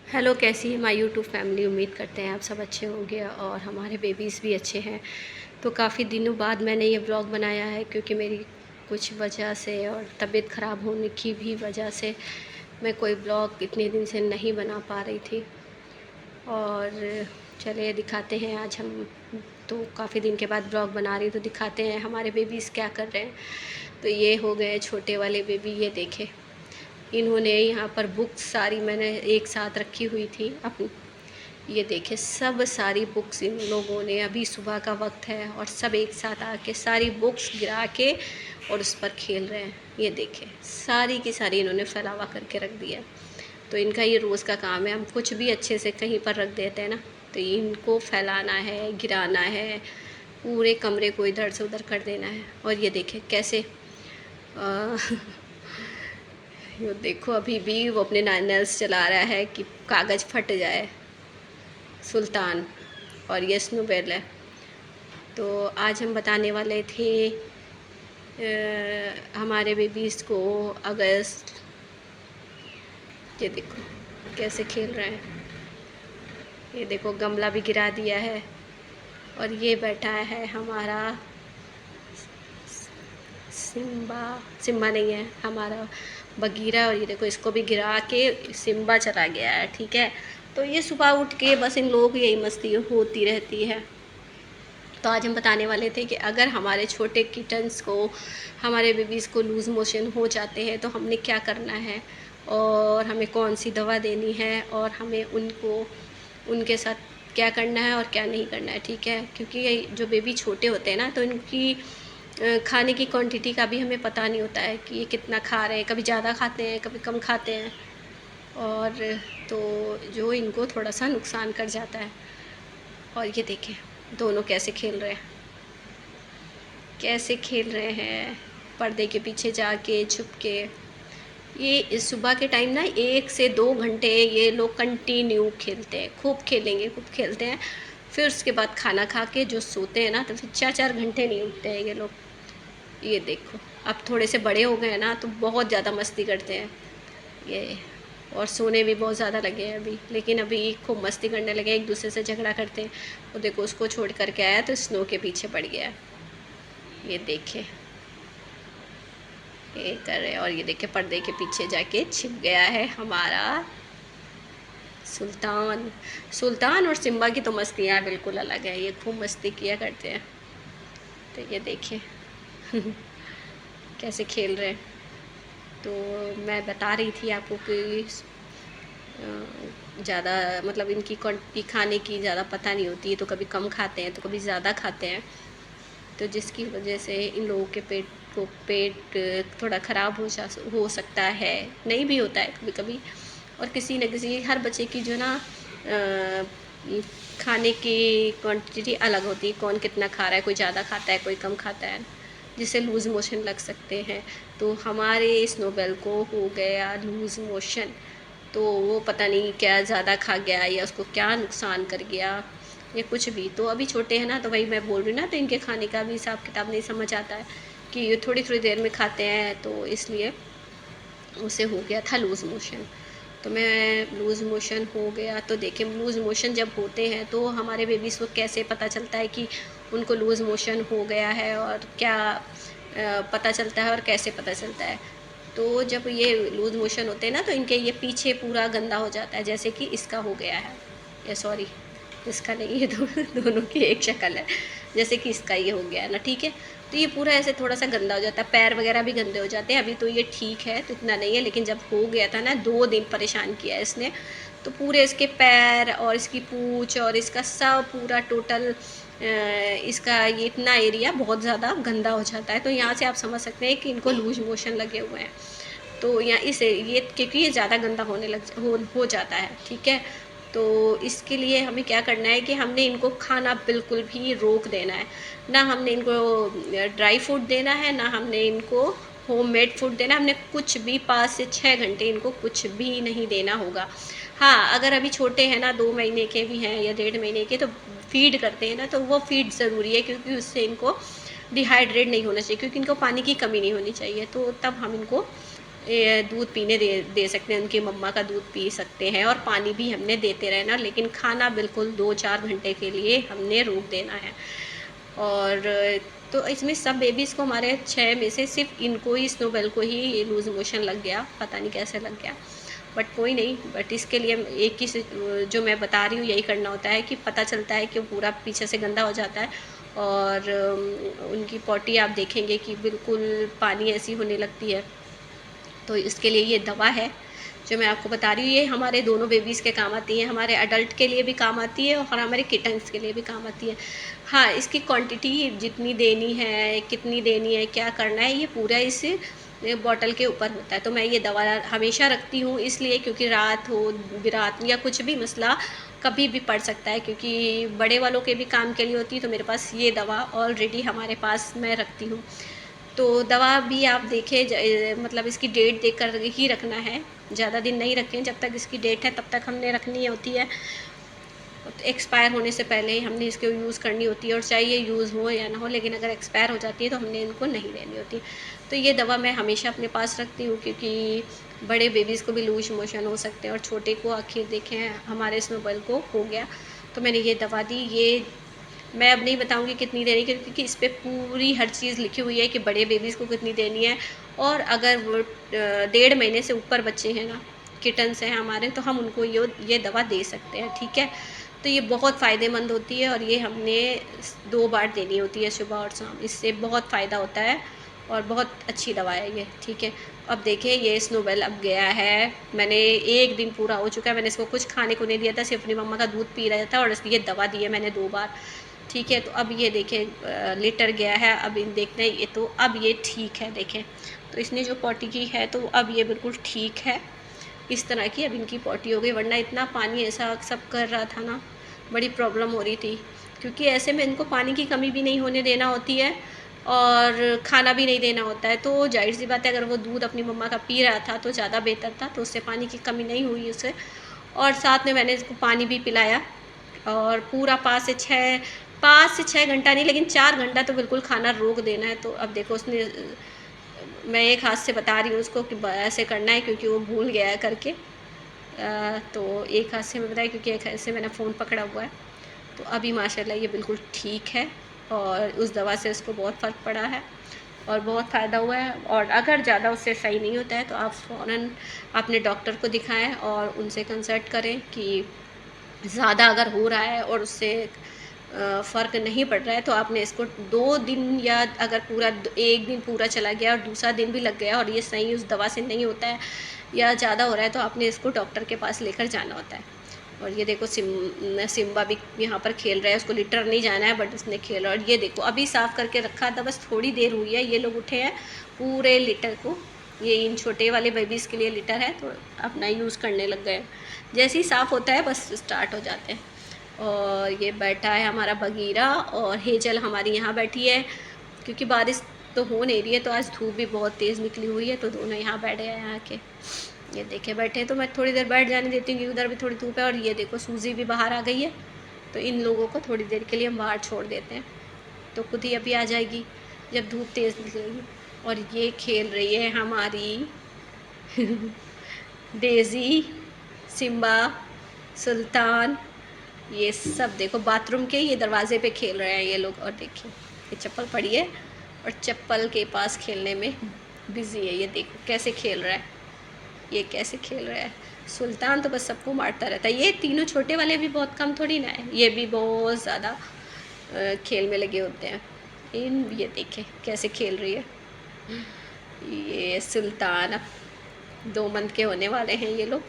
Hello, कैसी है my YouTube family. उम्मीद करते हैं आप सब अच्छे होंगे और हमारे बेबीज़ भी अच्छे हैं। तो काफ़ी दिनों बाद मैंने ये ब्लॉग बनाया है क्योंकि मेरी कुछ वजह से और तबीयत ख़राब होने की भी वजह से मैं कोई ब्लॉग इतने दिन से नहीं बना पा रही थी। और चलिए दिखाते हैं आज हम। तो काफ़ी दिन के बाद ब्लॉग बना रही तो दिखाते हैं हमारे बेबीज़ क्या कर रहे हैं। तो ये हो गए छोटे वाले बेबी, ये देखे इन्होंने यहाँ पर बुक्स सारी मैंने एक साथ रखी हुई थी अपनी। ये देखे सब सारी बुक्स इन लोगों ने, अभी सुबह का वक्त है और सब एक साथ आके सारी बुक्स गिरा के और उस पर खेल रहे हैं। ये देखे सारी की सारी इन्होंने फैलावा करके रख दिया है। तो इनका ये रोज़ का काम है। हम कुछ भी अच्छे से कहीं पर रख देते हैं ना, तो इनको फैलाना है, गिराना है, पूरे कमरे को इधर से उधर कर देना है। और ये देखे कैसे ये देखो अभी भी वो अपने नेल्स चला रहा है कि कागज़ फट जाए। सुल्तान और ये स्नोबेल है। तो आज हम बताने वाले थे हमारे बेबीज़ को अगस्त। ये देखो कैसे खेल रहे हैं। ये देखो गमला भी गिरा दिया है। और ये बैठा है हमारा सिम्बा। सिम्बा नहीं है हमारा, बगीरा। और ये देखो इसको भी गिरा के सिम्बा चला गया है। ठीक है, तो ये सुबह उठ के बस इन लोगों की यही मस्ती होती रहती है। तो आज हम बताने वाले थे कि अगर हमारे छोटे किटन्स को, हमारे बेबीज़ को लूज़ मोशन हो जाते हैं तो हमने क्या करना है और हमें कौन सी दवा देनी है और हमें उनको उनके साथ क्या करना है और क्या नहीं करना है। ठीक है, क्योंकि ये जो बेबी छोटे होते हैं ना, तो इनकी खाने की क्वांटिटी का भी हमें पता नहीं होता है कि ये कितना खा रहे हैं। कभी ज़्यादा खाते हैं, कभी कम खाते हैं। और तो जो इनको थोड़ा सा नुकसान कर जाता है। और ये देखें दोनों कैसे खेल रहे हैं, कैसे खेल रहे हैं पर्दे के पीछे जाके छुप के। ये इस सुबह के टाइम ना 1 से 2 घंटे ये लोग कंटिन्यू खेलते हैं। खूब खेलेंगे, खूब खेलते हैं। फिर उसके बाद खाना खा के जो सोते हैं ना, तो फिर 4-4 घंटे नहीं उठते हैं ये लोग। ये देखो अब थोड़े से बड़े हो गए हैं ना, तो बहुत ज़्यादा मस्ती करते हैं ये। और सोने भी बहुत ज़्यादा लगे हैं अभी, लेकिन अभी खूब मस्ती करने लगे, एक दूसरे से झगड़ा करते हैं। वो देखो उसको छोड़ कर के आया तो स्नो के पीछे पड़ गया। ये देखे ये कर रहे हैं। और ये देखे पर्दे के पीछे जाके छिप गया है हमारा सुल्तान। सुल्तान और सिम्बा की तो मस्तियाँ बिल्कुल अलग है। ये खूब मस्ती किया करते हैं। तो ये देखे कैसे खेल रहे हैं। तो मैं बता रही थी आपको कि ज़्यादा मतलब इनकी क्वांटिटी खाने की ज़्यादा पता नहीं होती है। तो कभी कम खाते हैं तो कभी ज़्यादा खाते हैं। तो जिसकी वजह से इन लोगों के पेट थोड़ा ख़राब हो सकता है, नहीं भी होता है कभी कभी। और किसी न किसी हर बच्चे की जो ना खाने की क्वांटिटी अलग होती है। कौन कितना खा रहा है, कोई ज़्यादा खाता है, कोई कम खाता है, जिससे लूज़ मोशन लग सकते हैं। तो हमारे स्नोबेल को हो गया लूज़ मोशन। तो वो पता नहीं क्या ज़्यादा खा गया या उसको क्या नुकसान कर गया या कुछ भी। तो अभी छोटे हैं ना, तो वही मैं बोल रही हूँ ना, तो इनके खाने का भी हिसाब किताब नहीं समझ आता है कि ये थोड़ी थोड़ी देर में खाते हैं। तो इसलिए उसे हो गया था लूज़ मोशन। तो मैं लूज़ मोशन हो गया तो देखें, लूज़ मोशन जब होते हैं तो हमारे बेबीज़ को कैसे पता चलता है कि उनको लूज़ मोशन हो गया है और क्या पता चलता है और कैसे पता चलता है। तो जब ये लूज़ मोशन होते हैं ना, तो इनके ये पीछे पूरा गंदा हो जाता है, जैसे कि इसका हो गया है। या सॉरी, इसका नहीं है, दोनों की एक शक्ल है। जैसे कि इसका ये हो गया है ना, ठीक है। तो ये पूरा ऐसे थोड़ा सा गंदा हो जाता है, पैर वगैरह भी गंदे हो जाते हैं। अभी तो ये ठीक है, तो इतना नहीं है, लेकिन जब हो गया था ना, 2 दिन परेशान किया है इसने। तो पूरे इसके पैर और इसकी पूँछ और इसका सब पूरा टोटल इसका ये इतना एरिया बहुत ज़्यादा गंदा हो जाता है। तो यहाँ से आप समझ सकते हैं कि इनको लूज मोशन लगे हुए हैं। तो यहाँ इसे ये क्योंकि ये ज़्यादा गंदा होने हो जाता है, ठीक है। तो इसके लिए हमें क्या करना है कि हमने इनको खाना बिल्कुल भी रोक देना है। ना हमने इनको ड्राई फूड देना है, ना हमने इनको होममेड फूड देना। हमने कुछ भी 5 से 6 घंटे इनको कुछ भी नहीं देना होगा। हाँ, अगर अभी छोटे हैं ना, 2 महीने के भी हैं या 1.5 महीने के, तो फीड करते हैं ना, तो वो फीड ज़रूरी है, क्योंकि उससे इनको डिहाइड्रेट नहीं होना चाहिए, क्योंकि इनको पानी की कमी नहीं होनी चाहिए। तो तब हम इनको दूध पीने दे सकते हैं, उनकी मम्मा का दूध पी सकते हैं, और पानी भी हमने देते रहना, लेकिन खाना बिल्कुल 2-4 घंटे के लिए हमने रोक देना है। और तो इसमें सब बेबीज़ को, हमारे 6 में से सिर्फ इनको ही, स्नोबेल को ही लूज़ मोशन लग गया, पता नहीं कैसे लग गया, बट कोई नहीं। बट इसके लिए एक ही जो मैं बता रही हूँ यही करना होता है कि पता चलता है कि पूरा पीछे से गंदा हो जाता है, और उनकी पॉटी आप देखेंगे कि बिल्कुल पानी ऐसी होने लगती है। तो इसके लिए ये दवा है जो मैं आपको बता रही हूँ, ये हमारे दोनों बेबीज़ के काम आती है, हमारे अडल्ट के लिए भी काम आती है और हमारे किटन्स के लिए भी काम आती है। हाँ, इसकी क्वांटिटी जितनी देनी है, कितनी देनी है, क्या करना है, ये पूरा इस बॉटल के ऊपर होता है। तो मैं ये दवा हमेशा रखती हूँ, इसलिए क्योंकि रात हो बिरात या कुछ भी मसला कभी भी पड़ सकता है, क्योंकि बड़े वालों के भी काम के लिए होती है। तो मेरे पास ये दवा ऑलरेडी हमारे पास मैं रखती हूँ। तो दवा भी आप देखें, मतलब इसकी डेट देख कर ही रखना है, ज़्यादा दिन नहीं रखें। जब तक इसकी डेट है तब तक हमने रखनी होती है, एक्सपायर होने से पहले ही हमने इसको यूज़ करनी होती है, और चाहे ये यूज़ हो या ना हो, लेकिन अगर एक्सपायर हो जाती है तो हमने इनको नहीं लेनी होती। तो ये दवा मैं हमेशा अपने पास रखती हूँ, क्योंकि बड़े बेबीज़ को भी लूज मोशन हो सकते हैं, और छोटे को आखिर देखें हमारे स्नोबॉल को हो गया, तो मैंने ये दवा दी। ये मैं अब नहीं बताऊँगी कितनी देनी है, क्योंकि इस पे पूरी हर चीज़ लिखी हुई है कि बड़े बेबीज़ को कितनी देनी है, और अगर वो 1.5 महीने से ऊपर बच्चे हैं ना, किटन्स हैं हमारे, तो हम उनको ये दवा दे सकते हैं, ठीक है। तो ये बहुत फ़ायदेमंद होती है, और ये हमने 2 बार देनी होती है, सुबह और शाम। इससे बहुत फ़ायदा होता है, और बहुत अच्छी दवा है ये, ठीक है। अब देखिए ये स्नोबेल अब गया है, मैंने 1 दिन पूरा हो चुका है, मैंने इसको कुछ खाने को नहीं दिया था, सिर्फ अपनी मम्मा का दूध पी रहा था, और ये दवा दी है मैंने 2 बार, ठीक है। तो अब ये देखिए लीटर गया है, अब इन देखना है ये, तो अब ये ठीक है, देखें। तो इसने जो पॉटी की है, तो अब ये बिल्कुल ठीक है, इस तरह की अब इनकी पॉटी हो गई, वरना इतना पानी ऐसा सब कर रहा था ना, बड़ी प्रॉब्लम हो रही थी, क्योंकि ऐसे में इनको पानी की कमी भी नहीं होने देना होती है, और खाना भी नहीं देना होता है। तो जाहिर सी बात है, अगर वो दूध अपनी मम्मा का पी रहा था तो ज़्यादा बेहतर था, तो उससे पानी की कमी नहीं हुई उसे, और साथ में मैंने इसको पानी भी पिलाया, और पूरा 5 से 6 घंटा नहीं, लेकिन 4 घंटा तो बिल्कुल खाना रोक देना है। तो अब देखो उसने, मैं एक हाथ से बता रही हूँ उसको कि ऐसे करना है, क्योंकि वो भूल गया है करके, तो एक हाथ से मैं बताया, क्योंकि एक हाथ से मैंने फ़ोन पकड़ा हुआ है। तो अभी माशाल्लाह ये बिल्कुल ठीक है, और उस दवा से उसको बहुत फ़र्क पड़ा है, और बहुत फ़ायदा हुआ है। और अगर ज़्यादा उससे सही नहीं होता है तो आप फ़ौरन अपने डॉक्टर को दिखाएं, और उनसे कंसल्ट करें कि ज़्यादा अगर हो रहा है और उससे फ़र्क नहीं पड़ रहा है, तो आपने इसको 2 दिन, या अगर पूरा 1 दिन पूरा चला गया और दूसरा दिन भी लग गया और ये सही उस दवा से नहीं होता है, या ज़्यादा हो रहा है, तो आपने इसको डॉक्टर के पास लेकर जाना होता है। और ये देखो सिम्बा भी यहाँ पर खेल रहा है, उसको लिटर नहीं जाना है, बट उसने खेला। और ये देखो अभी साफ़ करके रखा था, बस थोड़ी देर हुई है, ये लोग उठे हैं, पूरे लिटर को, ये इन छोटे वाले बेबीज़ के लिए लिटर है, तो अपना यूज़ करने लग गए। जैसे ही साफ़ होता है बस स्टार्ट हो जाते हैं। और ये बैठा है हमारा बगीरा, और हेजल हमारी यहाँ बैठी है, क्योंकि बारिश तो हो नहीं रही है, तो आज धूप भी बहुत तेज़ निकली हुई है, तो दोनों यहाँ बैठे हैं यहाँ के। ये देखे बैठे, तो मैं थोड़ी देर बैठ जाने देती हूँ, क्योंकि उधर भी थोड़ी धूप है। और ये देखो सूजी भी बाहर आ गई है, तो इन लोगों को थोड़ी देर के लिए हम बाहर छोड़ देते हैं, तो खुद ही अभी आ जाएगी जब धूप तेज़ निकलेगी। और ये खेल रही है हमारी डेज़ी, सिम्बा, सुल्तान, ये सब देखो बाथरूम के ये दरवाजे पे खेल रहे हैं ये लोग। और देखिए ये चप्पल पड़ी है, और चप्पल के पास खेलने में बिज़ी है। ये देखो कैसे खेल रहा है, ये कैसे खेल रहा है। सुल्तान तो बस सबको मारता रहता है। ये तीनों छोटे वाले भी बहुत कम थोड़ी ना है, ये भी बहुत ज़्यादा खेल में लगे होते हैं। ये देखे कैसे खेल रही है ये सुल्तान। अब 2 मंथ के होने वाले हैं ये लोग,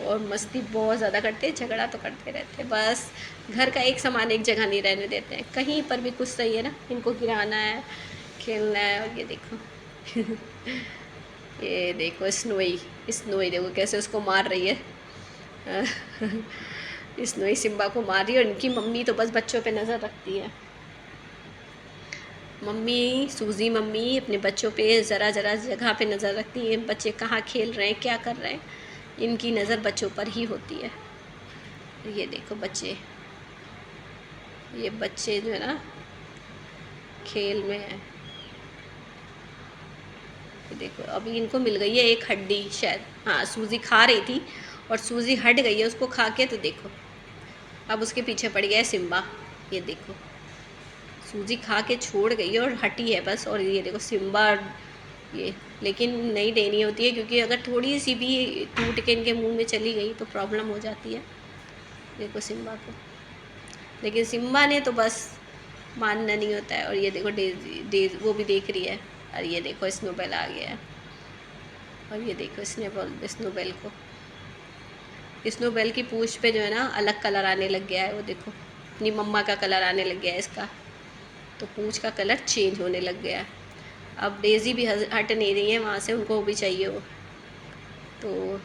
और मस्ती बहुत ज़्यादा करते हैं, झगड़ा तो करते रहते हैं, बस घर का एक सामान एक जगह नहीं रहने देते हैं। कहीं पर भी कुछ सही है ना, इनको गिराना है, खेलना है। और ये देखो ये देखो स्नोई, स्नोई देखो कैसे उसको मार रही है स्नोई सिम्बा को मार रही है, और इनकी मम्मी तो बस बच्चों पे नज़र रखती है। मम्मी सूजी मम्मी अपने बच्चों पे ज़रा ज़रा जगह पे नज़र रखती है, बच्चे कहाँ खेल रहे हैं, क्या कर रहे हैं, इनकी नज़र बच्चों पर ही होती है। ये देखो बच्चे, ये बच्चे जो है ना खेल में है। ये देखो अभी इनको मिल गई है एक हड्डी शायद, हाँ सूजी खा रही थी और सूजी हट गई है उसको खा के, तो देखो अब उसके पीछे पड़ गया है सिम्बा। ये देखो सूजी खा के छोड़ गई है और हटी है बस, और ये देखो सिम्बा ये, लेकिन नहीं देनी होती है क्योंकि अगर थोड़ी सी भी टूट के इनके मुंह में चली गई तो प्रॉब्लम हो जाती है। देखो सिम्बा को, लेकिन सिम्बा ने तो बस मानना नहीं होता है। और ये देखो डेजी डेज वो भी देख रही है, और ये देखो स्नोबेल आ गया है, और ये देखो स्नोबेल को, स्नोबेल की पूंछ पे जो है ना अलग कलर आने लग गया है, वो देखो अपनी मम्मा का कलर आने लग गया है इसका, तो पूंछ का कलर चेंज होने लग गया है। अब डेजी भी हट नहीं रही है वहाँ से, उनको भी चाहिए वो। तो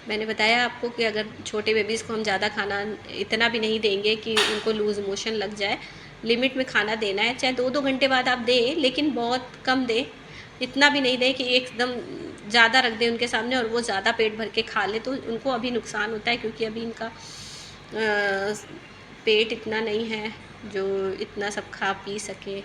मैंने बताया आपको कि अगर छोटे बेबीज़ को हम ज़्यादा खाना इतना भी नहीं देंगे कि उनको लूज़ मोशन लग जाए, लिमिट में खाना देना है, चाहे 2-2 घंटे बाद आप दें लेकिन बहुत कम दें, इतना भी नहीं दें कि एकदम ज़्यादा रख दें उनके सामने और वो ज़्यादा पेट भर के खा ले, तो उनको अभी नुकसान होता है क्योंकि अभी इनका पेट इतना नहीं है जो इतना सब खा पी सके।